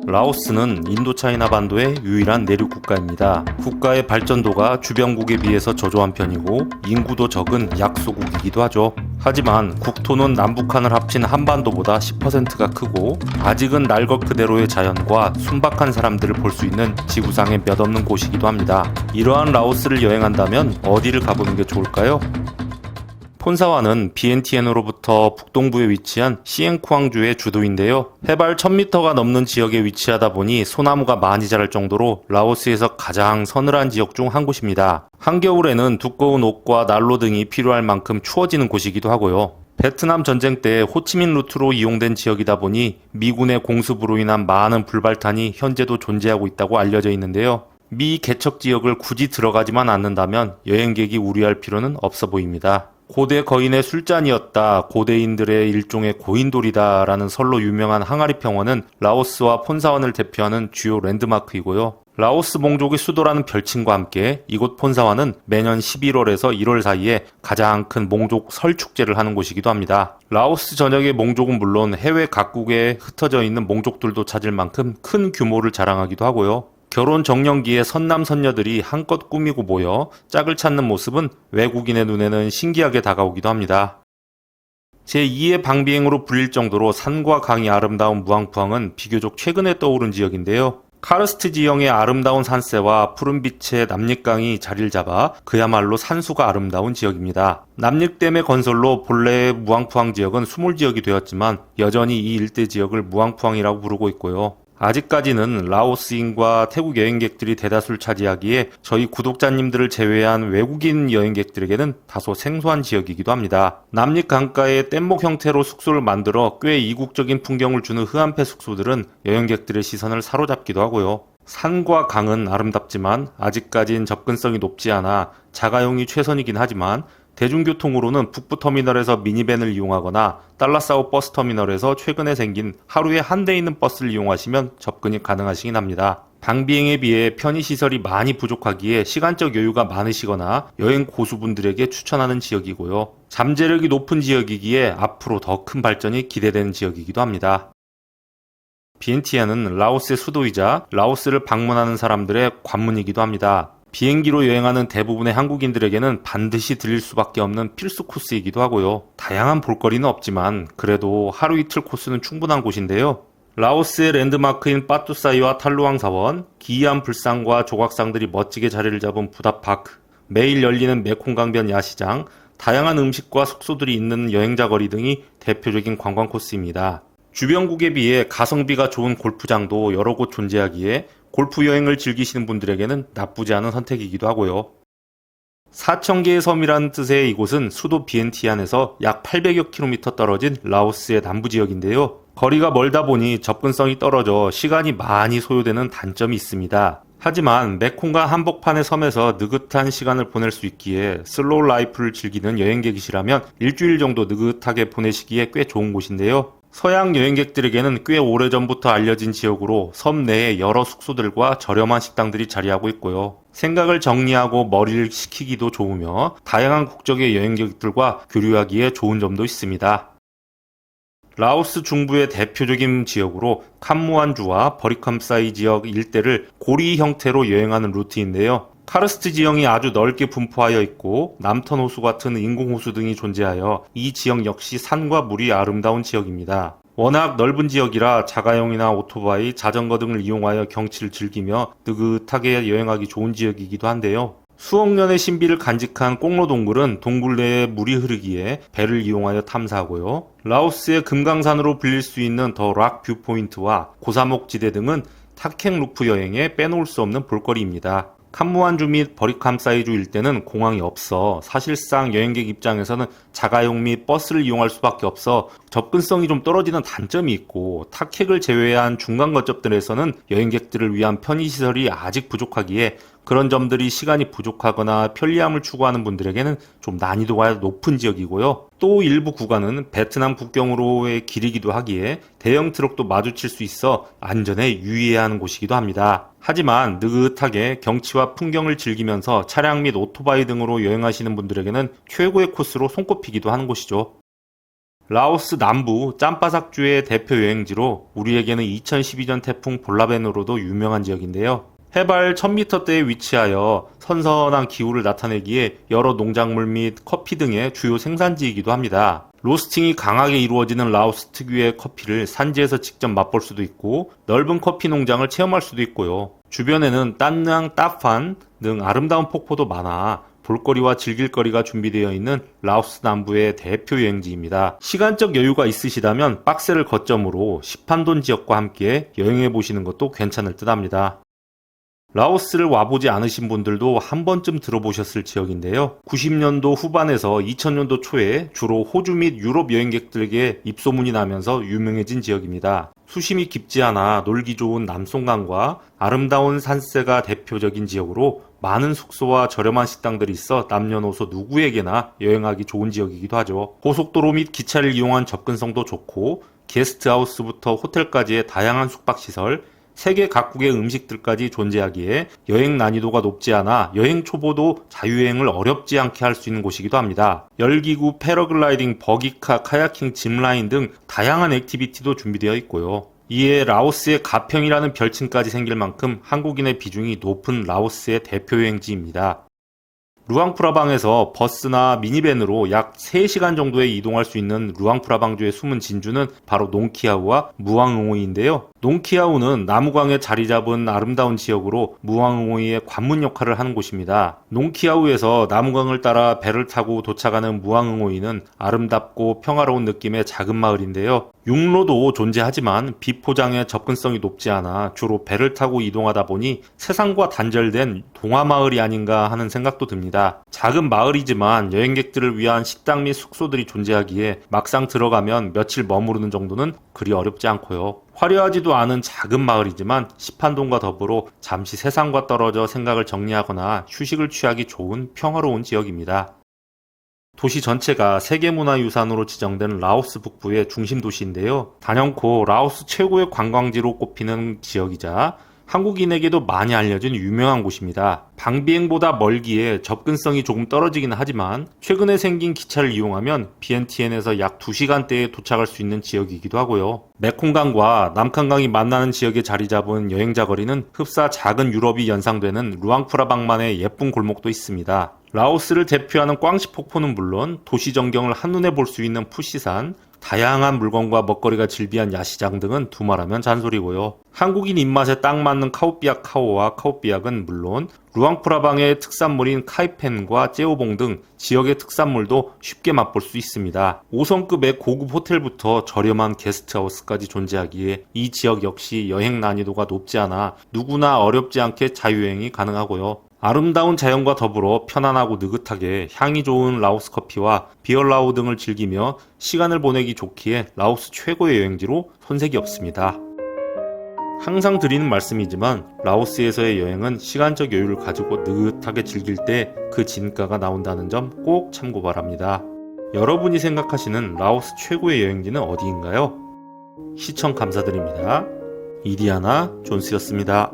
라오스는 인도차이나 반도의 유일한 내륙 국가입니다. 국가의 발전도가 주변국에 비해서 저조한 편이고 인구도 적은 약소국이기도 하죠. 하지만 국토는 남북한을 합친 한반도보다 10%가 크고 아직은 날 것 그대로의 자연과 순박한 사람들을 볼 수 있는 지구상의 몇 없는 곳이기도 합니다. 이러한 라오스를 여행한다면 어디를 가보는 게 좋을까요? 폰사완은 비엔티엔으로부터 북동부에 위치한 시엔쿠앙주의 주도인데요. 해발 1000m가 넘는 지역에 위치하다 보니 소나무가 많이 자랄 정도로 라오스에서 가장 서늘한 지역 중 한 곳입니다. 한겨울에는 두꺼운 옷과 난로 등이 필요할 만큼 추워지는 곳이기도 하고요. 베트남 전쟁 때 호치민 루트로 이용된 지역이다 보니 미군의 공습으로 인한 많은 불발탄이 현재도 존재하고 있다고 알려져 있는데요. 미 개척 지역을 굳이 들어가지만 않는다면 여행객이 우려할 필요는 없어 보입니다. 고대 거인의 술잔이었다, 고대인들의 일종의 고인돌이다 라는 설로 유명한 항아리 평원은 라오스와 폰사원을 대표하는 주요 랜드마크이고요. 라오스 몽족의 수도라는 별칭과 함께 이곳 폰사원은 매년 11월에서 1월 사이에 가장 큰 몽족 설축제를 하는 곳이기도 합니다. 라오스 전역의 몽족은 물론 해외 각국에 흩어져 있는 몽족들도 찾을 만큼 큰 규모를 자랑하기도 하고요. 결혼 정년기에 선남 선녀들이 한껏 꾸미고 모여 짝을 찾는 모습은 외국인의 눈에는 신기하게 다가오기도 합니다. 제2의 방비행으로 불릴 정도로 산과 강이 아름다운 무앙푸앙은 비교적 최근에 떠오른 지역인데요. 카르스트 지형의 아름다운 산세와 푸른빛의 남릭강이 자리를 잡아 그야말로 산수가 아름다운 지역입니다. 남릭댐의 건설로 본래의 무앙푸앙 지역은 수몰지역이 되었지만 여전히 이 일대 지역을 무앙푸앙이라고 부르고 있고요. 아직까지는 라오스인과 태국 여행객들이 대다수를 차지하기에 저희 구독자님들을 제외한 외국인 여행객들에게는 다소 생소한 지역이기도 합니다. 남릭 강가에 뗏목 형태로 숙소를 만들어 꽤 이국적인 풍경을 주는 흐암패 숙소들은 여행객들의 시선을 사로잡기도 하고요. 산과 강은 아름답지만 아직까진 접근성이 높지 않아 자가용이 최선이긴 하지만 대중교통으로는 북부터미널에서 미니밴을 이용하거나 달라사우 버스터미널에서 최근에 생긴 하루에 한 대 있는 버스를 이용하시면 접근이 가능하시긴 합니다. 방비행에 비해 편의시설이 많이 부족하기에 시간적 여유가 많으시거나 여행 고수분들에게 추천하는 지역이고요. 잠재력이 높은 지역이기에 앞으로 더 큰 발전이 기대되는 지역이기도 합니다. 비엔티안은 라오스의 수도이자 라오스를 방문하는 사람들의 관문이기도 합니다. 비행기로 여행하는 대부분의 한국인들에게는 반드시 들릴 수밖에 없는 필수 코스이기도 하고요. 다양한 볼거리는 없지만 그래도 하루 이틀 코스는 충분한 곳인데요. 라오스의 랜드마크인 빠뚜사이와 탈루앙 사원, 기이한 불상과 조각상들이 멋지게 자리를 잡은 부다파크, 매일 열리는 메콩강변 야시장, 다양한 음식과 숙소들이 있는 여행자 거리 등이 대표적인 관광 코스입니다. 주변국에 비해 가성비가 좋은 골프장도 여러 곳 존재하기에 골프 여행을 즐기시는 분들에게는 나쁘지 않은 선택이기도 하고요. 4,000개의 섬이라는 뜻의 이곳은 수도 비엔티안에서 약 800여 킬로미터 떨어진 라오스의 남부 지역인데요. 거리가 멀다 보니 접근성이 떨어져 시간이 많이 소요되는 단점이 있습니다. 하지만 메콩강 한복판의 섬에서 느긋한 시간을 보낼 수 있기에 슬로우 라이프를 즐기는 여행객이시라면 일주일 정도 느긋하게 보내시기에 꽤 좋은 곳인데요. 서양 여행객들에게는 꽤 오래전부터 알려진 지역으로 섬 내에 여러 숙소들과 저렴한 식당들이 자리하고 있고요. 생각을 정리하고 머리를 식히기도 좋으며 다양한 국적의 여행객들과 교류하기에 좋은 점도 있습니다. 라오스 중부의 대표적인 지역으로 캄무안주와 버리캄사이 지역 일대를 고리 형태로 여행하는 루트인데요. 카르스트 지형이 아주 넓게 분포하여 있고 남턴 호수 같은 인공호수 등이 존재하여 이 지역 역시 산과 물이 아름다운 지역입니다. 워낙 넓은 지역이라 자가용이나 오토바이, 자전거 등을 이용하여 경치를 즐기며 느긋하게 여행하기 좋은 지역이기도 한데요. 수억 년의 신비를 간직한 꽁로 동굴은 동굴 내에 물이 흐르기에 배를 이용하여 탐사하고요. 라오스의 금강산으로 불릴 수 있는 더 락 뷰포인트와 고사목지대 등은 탁행 루프 여행에 빼놓을 수 없는 볼거리입니다. 캄무안주 및 버리캄사이주 일대는 공항이 없어 사실상 여행객 입장에서는 자가용 및 버스를 이용할 수밖에 없어 접근성이 좀 떨어지는 단점이 있고 탁행을 제외한 중간 거점들에서는 여행객들을 위한 편의시설이 아직 부족하기에 그런 점들이 시간이 부족하거나 편리함을 추구하는 분들에게는 좀 난이도가 높은 지역이고요. 또 일부 구간은 베트남 국경으로의 길이기도 하기에 대형 트럭도 마주칠 수 있어 안전에 유의해야 하는 곳이기도 합니다. 하지만 느긋하게 경치와 풍경을 즐기면서 차량 및 오토바이 등으로 여행하시는 분들에게는 최고의 코스로 손꼽히기도 하는 곳이죠. 라오스 남부 짬바삭주의 대표 여행지로 우리에게는 2012년 태풍 볼라벤으로도 유명한 지역인데요. 해발 1000m대에 위치하여 선선한 기후를 나타내기에 여러 농작물 및 커피 등의 주요 생산지이기도 합니다. 로스팅이 강하게 이루어지는 라오스 특유의 커피를 산지에서 직접 맛볼 수도 있고 넓은 커피 농장을 체험할 수도 있고요. 주변에는 딴낭, 따판 등 아름다운 폭포도 많아 볼거리와 즐길거리가 준비되어 있는 라오스 남부의 대표 여행지입니다. 시간적 여유가 있으시다면 빡세를 거점으로 시판돈 지역과 함께 여행해 보시는 것도 괜찮을 듯 합니다. 라오스를 와보지 않으신 분들도 한 번쯤 들어보셨을 지역인데요. 90년도 후반에서 2000년도 초에 주로 호주 및 유럽 여행객들에게 입소문이 나면서 유명해진 지역입니다. 수심이 깊지 않아 놀기 좋은 남송강과 아름다운 산세가 대표적인 지역으로 많은 숙소와 저렴한 식당들이 있어 남녀노소 누구에게나 여행하기 좋은 지역이기도 하죠. 고속도로 및 기차를 이용한 접근성도 좋고 게스트하우스부터 호텔까지의 다양한 숙박시설, 세계 각국의 음식들까지 존재하기에 여행 난이도가 높지 않아 여행 초보도 자유여행을 어렵지 않게 할 수 있는 곳이기도 합니다. 열기구, 패러글라이딩, 버기카, 카야킹, 짚라인 등 다양한 액티비티도 준비되어 있고요. 이에 라오스의 가평이라는 별칭까지 생길 만큼 한국인의 비중이 높은 라오스의 대표 여행지입니다. 루앙프라방에서 버스나 미니밴으로 약 3시간 정도에 이동할 수 있는 루앙프라방주의 숨은 진주는 바로 농키아우와 무앙응오이인데요. 농키아우는 나무강에 자리 잡은 아름다운 지역으로 무앙응오이의 관문 역할을 하는 곳입니다. 농키아우에서 나무강을 따라 배를 타고 도착하는 무앙응오이는 아름답고 평화로운 느낌의 작은 마을인데요. 육로도 존재하지만 비포장의 접근성이 높지 않아 주로 배를 타고 이동하다 보니 세상과 단절된 동화마을이 아닌가 하는 생각도 듭니다. 작은 마을이지만 여행객들을 위한 식당 및 숙소들이 존재하기에 막상 들어가면 며칠 머무르는 정도는 그리 어렵지 않고요. 화려하지도 않은 작은 마을이지만 시판동과 더불어 잠시 세상과 떨어져 생각을 정리하거나 휴식을 취하기 좋은 평화로운 지역입니다. 도시 전체가 세계문화유산으로 지정된 라오스 북부의 중심 도시인데요. 단연코 라오스 최고의 관광지로 꼽히는 지역이자 한국인에게도 많이 알려진 유명한 곳입니다. 방비행보다 멀기에 접근성이 조금 떨어지긴 하지만 최근에 생긴 기차를 이용하면 비엔티엔에서 약 2시간대에 도착할 수 있는 지역이기도 하고요. 메콩강과 남칸강이 만나는 지역에 자리 잡은 여행자 거리는 흡사 작은 유럽이 연상되는 루앙프라방만의 예쁜 골목도 있습니다. 라오스를 대표하는 꽝시 폭포는 물론 도시 전경을 한눈에 볼 수 있는 푸시산, 다양한 물건과 먹거리가 즐비한 야시장 등은 두말하면 잔소리고요. 한국인 입맛에 딱 맞는 카오삐약 카오와 카오삐약은 물론 루앙프라방의 특산물인 카이펜과 째오봉 등 지역의 특산물도 쉽게 맛볼 수 있습니다. 5성급의 고급 호텔부터 저렴한 게스트하우스까지 존재하기에 이 지역 역시 여행 난이도가 높지 않아 누구나 어렵지 않게 자유여행이 가능하고요. 아름다운 자연과 더불어 편안하고 느긋하게 향이 좋은 라오스 커피와 비얼라오 등을 즐기며 시간을 보내기 좋기에 라오스 최고의 여행지로 손색이 없습니다. 항상 드리는 말씀이지만 라오스에서의 여행은 시간적 여유를 가지고 느긋하게 즐길 때 그 진가가 나온다는 점 꼭 참고 바랍니다. 여러분이 생각하시는 라오스 최고의 여행지는 어디인가요? 시청 감사드립니다. 이디아나 존스였습니다.